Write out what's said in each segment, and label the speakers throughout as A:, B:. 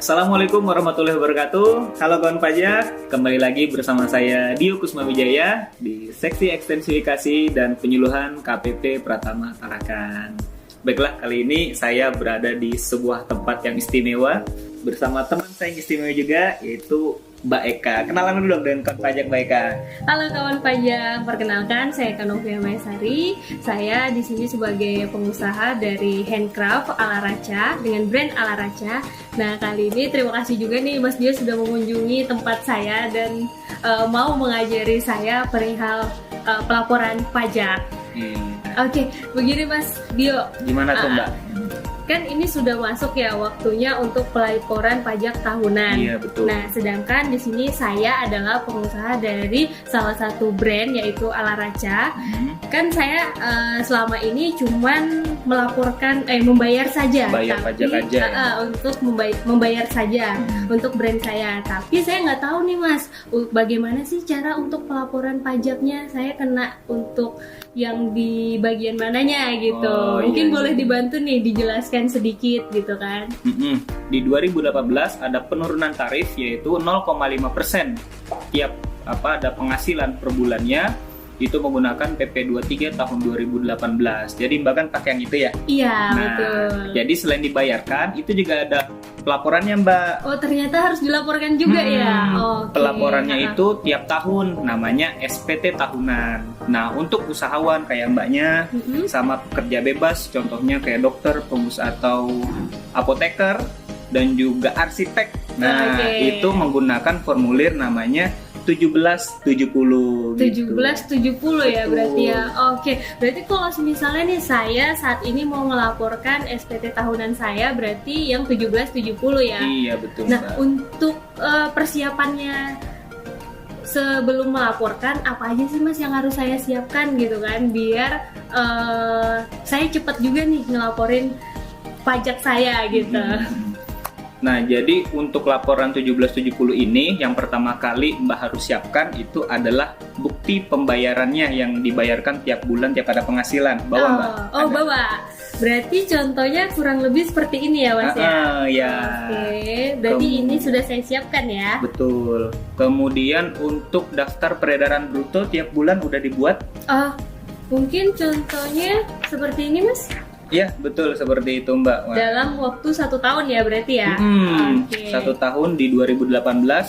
A: Assalamualaikum warahmatullahi wabarakatuh. Halo kawan pajak, kembali lagi bersama saya Dio Kusmawijaya di Seksi Ekstensifikasi dan Penyuluhan KPP Pratama Tarakan. Baiklah, kali ini saya berada di sebuah tempat yang istimewa bersama teman saya yang istimewa juga, yaitu Mbak Eka. Kenalan dulu dong dengan kawan pajak Mbak Eka.
B: Halo kawan pajak, perkenalkan saya Kanovia Maesari. Saya di sini sebagai pengusaha dari handcraft ala Raca dengan brand ala Raca. Nah, kali ini terima kasih juga nih Mas Dio sudah mengunjungi tempat saya dan mau mengajari saya perihal pelaporan pajak. Oke, begini Mas Dio.
A: Gimana tuh Mbak?
B: Kan ini sudah masuk ya waktunya untuk pelaporan pajak tahunan.
A: Iya, betul.
B: Nah, sedangkan di sini saya adalah pengusaha dari salah satu brand yaitu Ala Raca. Kan saya selama ini cuman melaporkan membayar saja.
A: Bayar pajak aja ya?
B: Untuk membayar saja untuk brand saya. Tapi saya nggak tahu nih Mas, bagaimana sih cara untuk pelaporan pajaknya? Saya kena untuk yang di bagian mananya gitu. Mungkin boleh dibantu nih dijelaskan sedikit gitu kan.
A: Di 2018 ada penurunan tarif yaitu 0,5% tiap ada penghasilan per bulannya itu menggunakan PP 23 tahun 2018. Jadi Mbak kan pakai yang itu ya?
B: Iya, betul.
A: Jadi selain dibayarkan itu juga ada pelaporannya Mbak.
B: Oh, ternyata harus dilaporkan juga ya. Oke.
A: Pelaporannya itu tiap tahun, namanya SPT tahunan. Nah, untuk usahawan kayak Mbaknya sama pekerja bebas, contohnya kayak dokter, pengusaha atau apoteker dan juga arsitek. Nah, itu menggunakan formulir namanya 1770 gitu.
B: 1770 ya berarti ya. Oke, berarti kalau misalnya nih saya saat ini mau melaporkan SPT tahunan saya berarti yang 1770 ya.
A: Iya, betul.
B: Nah,
A: Mbak,
B: untuk persiapannya sebelum melaporkan apa aja sih Mas yang harus saya siapkan gitu kan biar saya cepat juga nih ngelaporin pajak saya gitu.
A: Nah, jadi untuk laporan 1770 ini yang pertama kali Mbak harus siapkan itu adalah bukti pembayarannya yang dibayarkan tiap bulan tiap ada penghasilan. Bawa Mbak?
B: Oh, bawa. Berarti contohnya kurang lebih seperti ini ya Mas ya?
A: Ya.
B: Oke, berarti ini sudah saya siapkan ya?
A: Betul. Kemudian untuk daftar peredaran bruto tiap bulan udah dibuat?
B: Mungkin contohnya seperti ini Mas?
A: Iya, betul seperti itu Mbak.
B: Dalam waktu 1 tahun ya berarti ya?
A: 1 tahun di 2018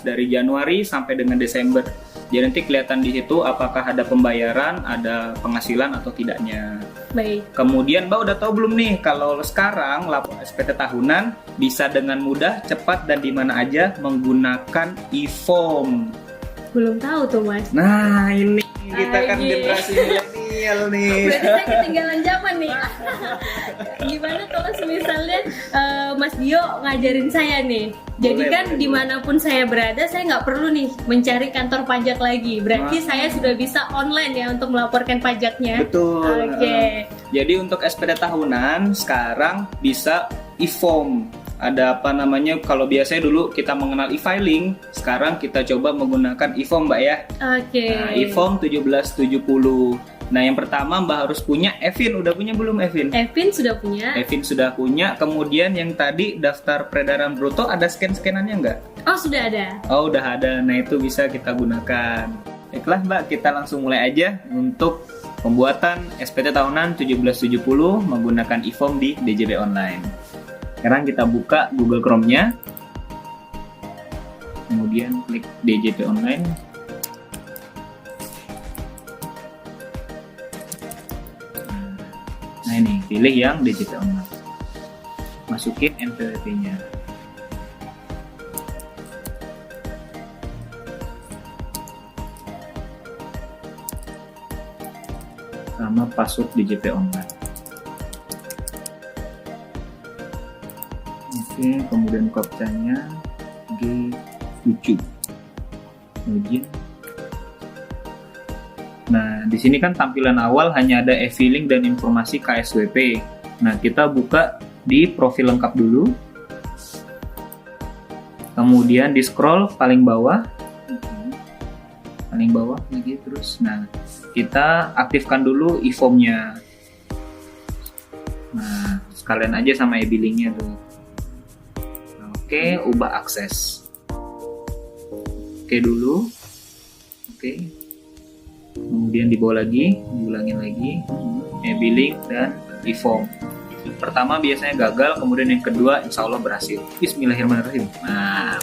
A: dari Januari sampai dengan Desember. Jadi nanti kelihatan di situ apakah ada pembayaran, ada penghasilan atau tidaknya.
B: Baik.
A: Kemudian Mbak udah tahu belum nih kalau sekarang lapor SPT tahunan bisa dengan mudah, cepat dan di mana aja menggunakan e-form.
B: Belum tahu tuh Mas.
A: Nah, ini kita kan generasi milenial nih.
B: Berarti saya ketinggalan zaman nih. Gimana kalau misalnya Mas Dio ngajarin saya nih? Jadi kan dimanapun saya berada, saya nggak perlu nih mencari kantor pajak lagi. Berarti saya sudah bisa online ya untuk melaporkan pajaknya.
A: Betul.
B: Oke.
A: Jadi untuk SPT tahunan sekarang bisa e-form. Ada kalau biasanya dulu kita mengenal e-filing, sekarang kita coba menggunakan e-form Mbak ya.
B: Oke.
A: Nah, e-form 1770. Nah, yang pertama Mbak harus punya Evin. Udah punya belum Evin?
B: Evin sudah punya.
A: Evin sudah punya. Kemudian yang tadi daftar peredaran bruto ada scan-scanannya nggak?
B: Oh, sudah ada.
A: Oh, udah ada. Nah, itu bisa kita gunakan. Baiklah Mbak, kita langsung mulai aja untuk pembuatan SPT tahunan 1770 menggunakan e-form di DJP Online. Sekarang kita buka Google Chrome-nya. Kemudian klik DJP Online. Nah, ini pilih yang DJP Online. Masukin NPWP-nya. Sama password DJP Online. Oke, kemudian captcha-nya G7. Login. Nah, di sini kan tampilan awal hanya ada e-filing dan informasi KSWP. Nah, kita buka di profil lengkap dulu. Kemudian di scroll paling bawah. Paling bawah lagi terus. Nah, kita aktifkan dulu e-form-nya. Nah, sekalian aja sama e-billingnya tuh. Oke, ubah akses. Oke dulu. Oke. Kemudian dibawa lagi, diulangin lagi. Billing dan e-form. Pertama biasanya gagal, kemudian yang kedua insya Allah berhasil. Bismillahirrahmanirrahim. Nah,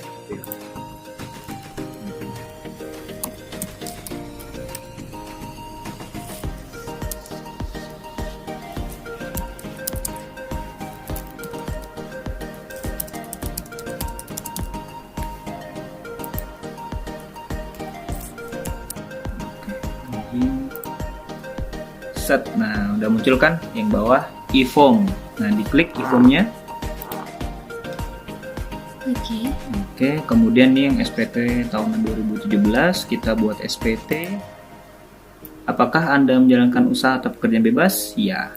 A: set. Nah, udah muncul kan yang bawah e-form. Nah, diklik e-formnya. Oke, kemudian nih yang SPT tahun 2017 kita buat SPT. Apakah Anda menjalankan usaha atau pekerjaan bebas? Ya.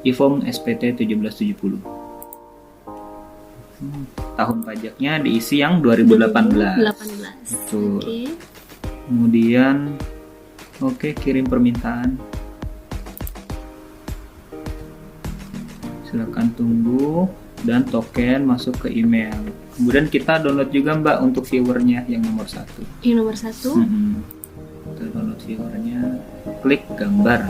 A: E-form SPT 1770. Tahun pajaknya diisi yang 2018.
B: 2018.
A: Betul. Kemudian kirim permintaan. Silakan tunggu dan token masuk ke email. Kemudian kita download juga Mbak untuk viewernya yang nomor 1.
B: Yang nomor 1.
A: Kita download viewernya, klik gambar.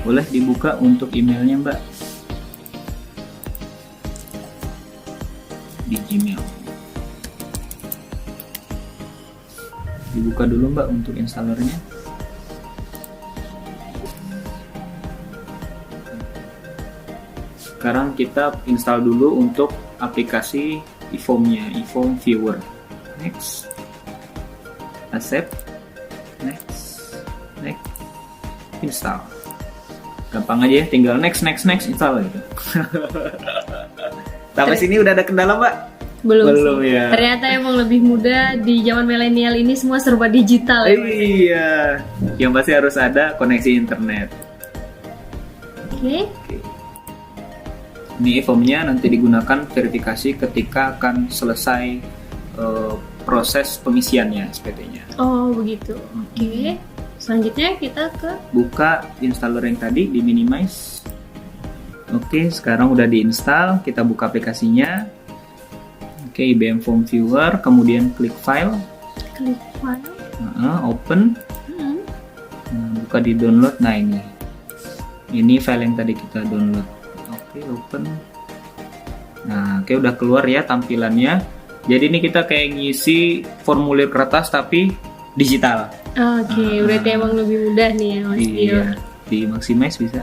A: Boleh dibuka untuk emailnya Mbak di Gmail. Dibuka dulu Mbak untuk installernya. Sekarang kita install dulu untuk aplikasi e-formnya, e-form viewer. Next, accept, next, install. Gampang aja ya, tinggal next install gitu. Sampai sini udah ada kendala Mbak? Belum ya.
B: Ternyata emang lebih mudah di zaman milenial ini, semua serba digital.
A: Iya, yang pasti harus ada koneksi internet.
B: Oke.
A: Ini e-formnya nanti digunakan verifikasi ketika akan selesai proses pengisiannya SPT-nya.
B: Oh begitu. Oke. Selanjutnya kita ke
A: buka installer yang tadi, di minimize. Oke, sekarang udah diinstal. Kita buka aplikasinya. Oke, IBM Form Viewer. Kemudian klik file. Open. Nah, buka di download. Nah ini file yang tadi kita download. Open. Nah, udah keluar ya tampilannya. Jadi ini kita kayak ngisi formulir kertas tapi digital.
B: Berarti emang lebih mudah nih ya Mas Tio.
A: Iya, di maximize bisa.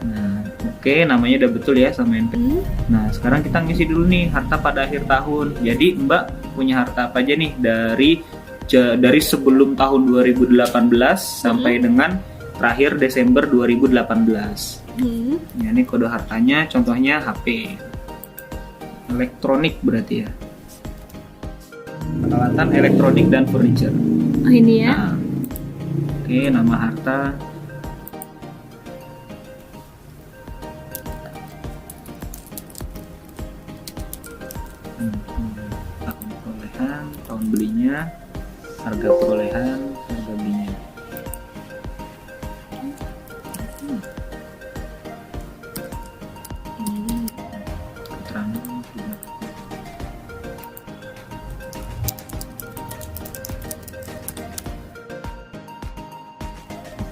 A: Nah, namanya udah betul ya sama NPWP. Nah, sekarang kita ngisi dulu nih harta pada akhir tahun. Jadi Mbak punya harta apa aja nih dari sebelum tahun 2018 sampai dengan terakhir Desember 2018. Ya, ini kode hartanya, contohnya HP elektronik berarti ya, peralatan elektronik dan furniture.
B: Ini ya.
A: Nah, nama harta, tahun perolehan, tahun belinya, harga perolehan, harga belinya.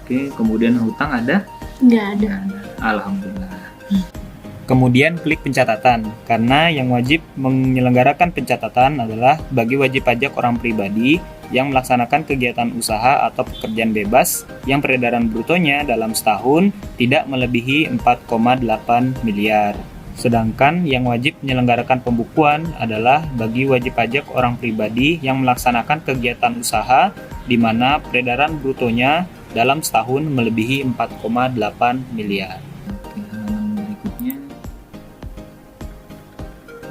A: Oke, kemudian hutang ada?
B: Nggak ada.
A: Alhamdulillah. Kemudian klik pencatatan, karena yang wajib menyelenggarakan pencatatan adalah bagi wajib pajak orang pribadi yang melaksanakan kegiatan usaha atau pekerjaan bebas yang peredaran brutonya dalam setahun tidak melebihi 4,8 miliar. Sedangkan yang wajib menyelenggarakan pembukuan adalah bagi wajib pajak orang pribadi yang melaksanakan kegiatan usaha di mana peredaran brutonya dalam setahun melebihi 4,8 miliar. Oke, halaman berikutnya.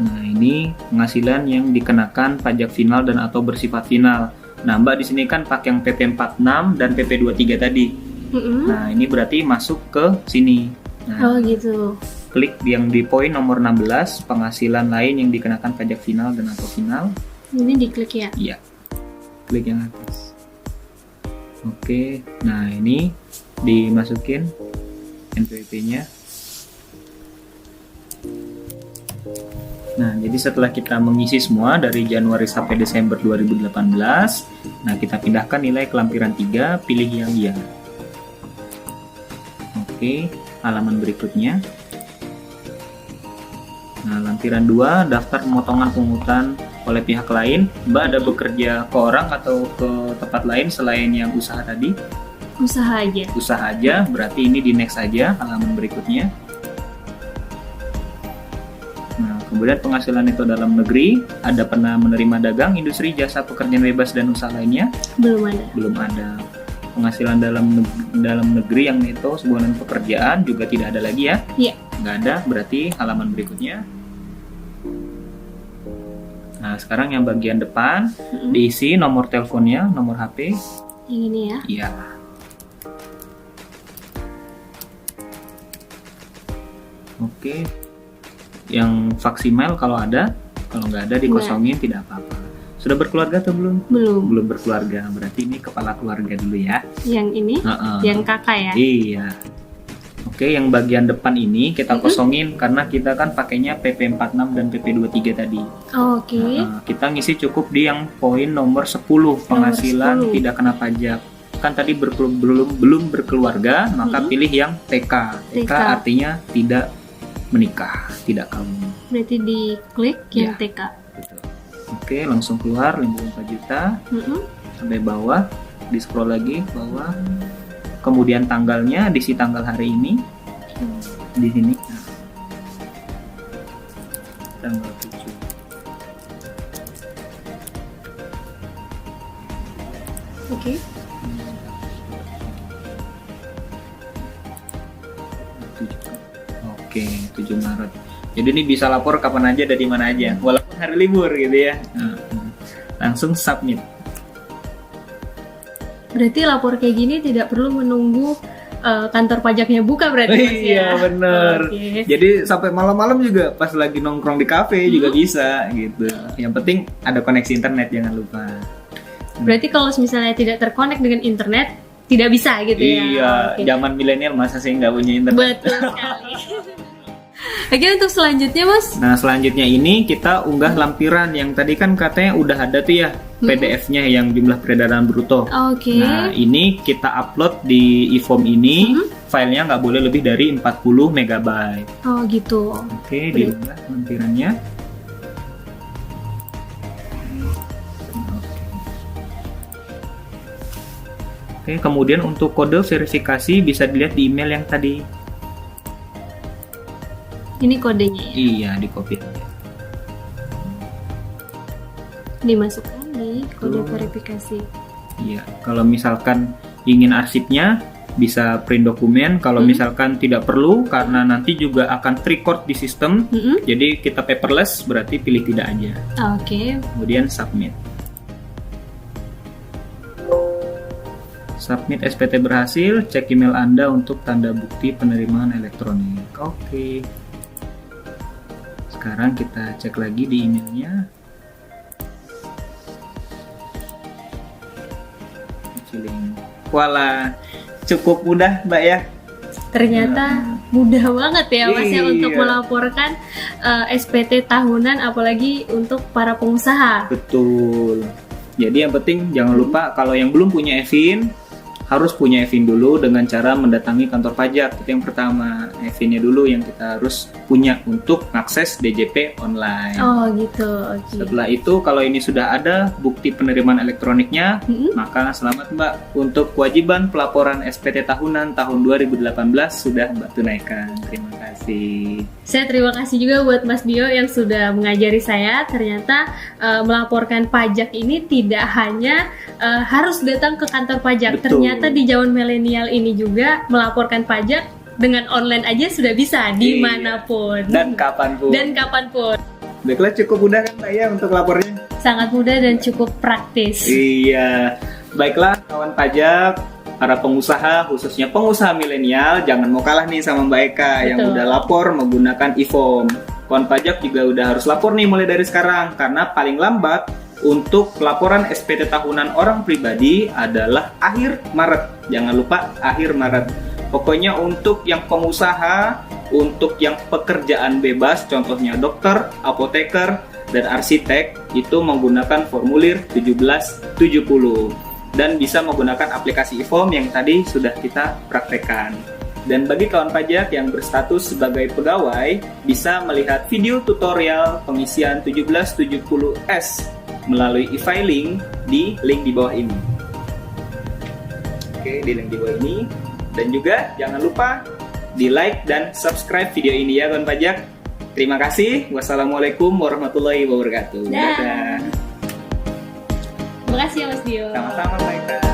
A: Nah, ini penghasilan yang dikenakan pajak final dan atau bersifat final. Nah, Mbak di sini kan pakai yang PP 46 dan PP 23 tadi. Nah, ini berarti masuk ke sini. Nah,
B: gitu.
A: Klik yang di poin nomor 16, penghasilan lain yang dikenakan pajak final dan atau final.
B: Ini diklik ya?
A: Iya. Klik yang atas. Oke, nah ini dimasukin NPWP-nya. Nah, jadi setelah kita mengisi semua dari Januari sampai Desember 2018, nah kita pindahkan nilai ke lampiran 3, pilih yang iya. Oke, halaman berikutnya. Nah, lampiran 2, daftar pemotongan pungutan oleh pihak lain. Mbak ada bekerja ke orang atau ke tempat lain selain yang usaha tadi?
B: Usaha aja.
A: Usaha aja, berarti ini di next aja, halaman berikutnya. Nah, kemudian penghasilan itu dalam negeri, ada pernah menerima dagang, industri, jasa, pekerjaan bebas, dan usaha lainnya?
B: Belum ada.
A: Belum ada. Penghasilan dalam negeri yang neto sebuah pekerjaan juga tidak ada lagi ya?
B: Iya.
A: Nggak ada, berarti halaman berikutnya. Nah, sekarang yang bagian depan, diisi nomor teleponnya, nomor HP.
B: Yang ini ya?
A: Iya. Oke. Yang faksimal kalau ada, kalau nggak ada dikosongin, tidak apa-apa. Sudah berkeluarga atau belum?
B: Belum.
A: Belum berkeluarga, berarti ini kepala keluarga dulu ya.
B: Yang ini? Yang kakak ya?
A: Iya. Oke, yang bagian depan ini kita kosongin karena kita kan pakainya PP46 dan PP23 tadi.
B: Oke.
A: Kita ngisi cukup di yang poin nomor 10, penghasilan tidak kena pajak. Kan tadi belum berkeluarga, maka pilih yang TK. TK artinya tidak menikah, tidak kawin.
B: Berarti diklik yang TK.
A: Betul. Oke, langsung keluar 54 juta. Sampai bawah, di scroll lagi bawah. Kemudian tanggalnya, diisi tanggal hari ini. Di sini. Nah. Tanggal 7.
B: Oke.
A: Oke, 7 Maret. Jadi ini bisa lapor kapan aja dari mana aja, walaupun hari libur gitu ya. Langsung submit.
B: Berarti lapor kayak gini tidak perlu menunggu kantor pajaknya buka berarti Mas ya?
A: Iya bener.
B: Okay.
A: Jadi sampai malam-malam juga pas lagi nongkrong di kafe juga bisa gitu. Yang penting ada koneksi internet, jangan lupa.
B: Berarti kalau misalnya tidak terkonek dengan internet tidak bisa gitu ya?
A: Iya, zaman milenial masa sih nggak punya internet?
B: Betul sekali. Oke, untuk selanjutnya Mas?
A: Nah, selanjutnya ini kita unggah lampiran yang tadi kan katanya udah ada tuh ya PDF-nya yang jumlah peredaran bruto.
B: Oke.
A: Nah, ini kita upload di e-form ini, filenya nggak boleh lebih dari 40 MB.
B: Oh gitu.
A: Oke, diunggah lampirannya. Oke, kemudian untuk kode verifikasi bisa dilihat di email yang tadi.
B: Ini kodenya ya?
A: Iya, di copy.
B: Dimasukkan di kode verifikasi.
A: Iya, kalau misalkan ingin arsipnya bisa print dokumen. Kalau misalkan tidak perlu karena nanti juga akan record di sistem. Jadi kita paperless, berarti pilih tidak aja.
B: Oke.
A: Kemudian submit. Submit SPT berhasil, cek email Anda untuk tanda bukti penerimaan elektronik. Oke. Sekarang kita cek lagi di emailnya. Voila, cukup mudah Mbak ya.
B: Ternyata mudah banget ya Mas ya untuk
A: Iya.
B: melaporkan SPT tahunan, apalagi untuk para pengusaha.
A: Betul. Jadi yang penting jangan lupa kalau yang belum punya EVIN harus punya EVIN dulu dengan cara mendatangi kantor pajak. Itu yang pertama, EVIN-nya dulu yang kita harus punya untuk akses DJP online.
B: Oh gitu. Oke.
A: Setelah itu kalau ini sudah ada bukti penerimaan elektroniknya, maka selamat Mbak, untuk kewajiban pelaporan SPT tahunan tahun 2018 sudah Mbak tunaikan. Terima kasih.
B: Saya terima kasih juga buat Mas Dio yang sudah mengajari saya. Ternyata melaporkan pajak ini tidak hanya harus datang ke kantor pajak.
A: Betul.
B: Ternyata di zaman milenial ini juga melaporkan pajak dengan online aja sudah bisa dimanapun
A: Dan kapanpun.
B: dan kapanpun.
A: Baiklah, cukup mudah kan Mbak ya untuk lapornya?
B: Sangat mudah dan cukup praktis.
A: Iya. Baiklah kawan pajak, para pengusaha, khususnya pengusaha milenial, jangan mau kalah nih sama Mbak Eka yang udah lapor menggunakan e-form. Kawan pajak juga udah harus lapor nih mulai dari sekarang, karena paling lambat untuk laporan SPT tahunan orang pribadi adalah akhir Maret. Jangan lupa akhir Maret. Pokoknya untuk yang pengusaha Untuk yang pekerjaan bebas, contohnya dokter, apoteker, dan arsitek, itu menggunakan formulir 1770 dan bisa menggunakan aplikasi e-form yang tadi sudah kita praktekkan. Dan bagi kawan pajak yang berstatus sebagai pegawai, bisa melihat video tutorial pengisian 1770S melalui e-filing di link di bawah ini. Oke, di link di bawah ini. Dan juga jangan lupa di like dan subscribe video ini ya kawan pajak. Terima kasih. Wassalamualaikum warahmatullahi wabarakatuh.
B: Dadah. Terima kasih ya Mas Dio.
A: Sama-sama, Mbak Eka.